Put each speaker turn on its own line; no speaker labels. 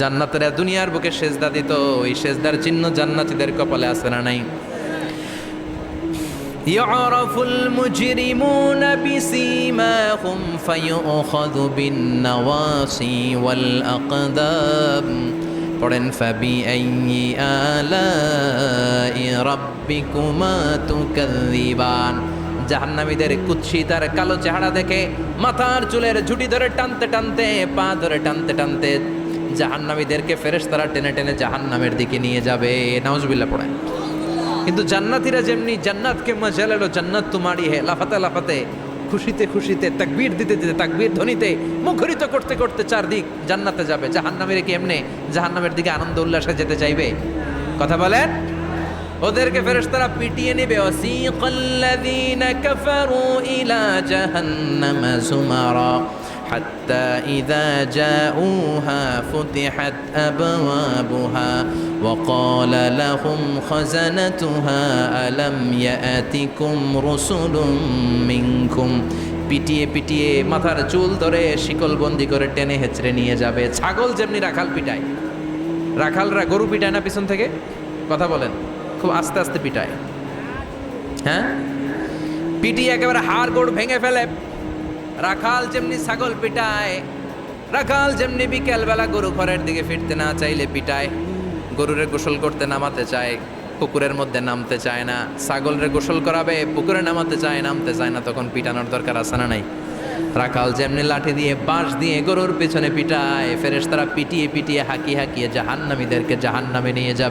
জান্নাতেরা দুনিয়ার বুকে সেজদা দিত, ওই সেজদার চিহ্ন জান্নাতীদের কপালে আছে না নাই? يعرف المجرمون بسيماهم فيؤخذ بالنواصي والأقدام পড়েন فبأي آلاء ربكما تكذبان। জাহান্নামীদের কুৎসিত আর কালো চেহারা দেখে মাথার চুলের ঝুঁটি ধরে টানতে টানতে, পা ধরে টানতে টানতে জাহান্নামীদেরকে ফেরেশতারা টেনে টেনে জাহান্নামের দিকে নিয়ে যাবে। নাউজুবিল্লাহ পড়েন। কিন্তু জান্নাতীরা যেমনি জান্নাতকে মজা লেলো, জান্নাত তোমারই হে, লাফাতে লাফাতে, খুশিতে খুশিতে, তাকবীর দিতে দিতে, তাকবীর ধ্বনিতে মুখরিত করতে করতে চারদিক জান্নাতে যাবে। জাহান্নামীরা কি এমনি জাহান্নামের দিকে আনন্দ উল্লাসে যেতে চাইবে? কথা বলেন। ওদেরকে ফেরেশতারা পিটিয়ে নেবে। ওয়াসিকাল্লাযীনা কাফারু ইলা জাহান্নামা যুমারা حتى إذا جاءوها فتحت أبوابها وقال لهم خزنتها ألم يأتكم رسل منكم। পিটিয়ে পিটিয়ে মাথার চুল ধরে শিকল বন্দি করে টেনে হেঁচড়ে নিয়ে যাবে। ছাগল যেমনি রাখাল পিটায়, রাখালরা গরু পিটায় না পিছন থেকে? কথা বলেন। খুব আস্তে আস্তে পিটায়, হ্যাঁ, পিটিয়ে একেবারে হাড় গোড় ভেঙে ফেলে। রাখাল যেমনি ছাগল পিটায়, রাখাল যেমনি বিকেলবেলা গরু ঘরের দিকে ফিরতে না চাইলে পিটায়, গরুরে গোসল করতে নামাতে চায়, পুকুরের মধ্যে নামতে চায় না, ছাগলরে গোসল করাবে, পুকুরে নামাতে চায়, নামতে চায় না, তখন পিটানোর দরকার আছে না নাই? রাখাল যেমনি লাঠি দিয়ে বাঁশ দিয়ে গরুর পেছনে পিটায়, ফেরেশতারা পিটিয়ে পিটিয়ে হাঁকিয়ে হাঁকিয়ে জাহান্নামীদেরকে জাহান্নামে নিয়ে যাবে।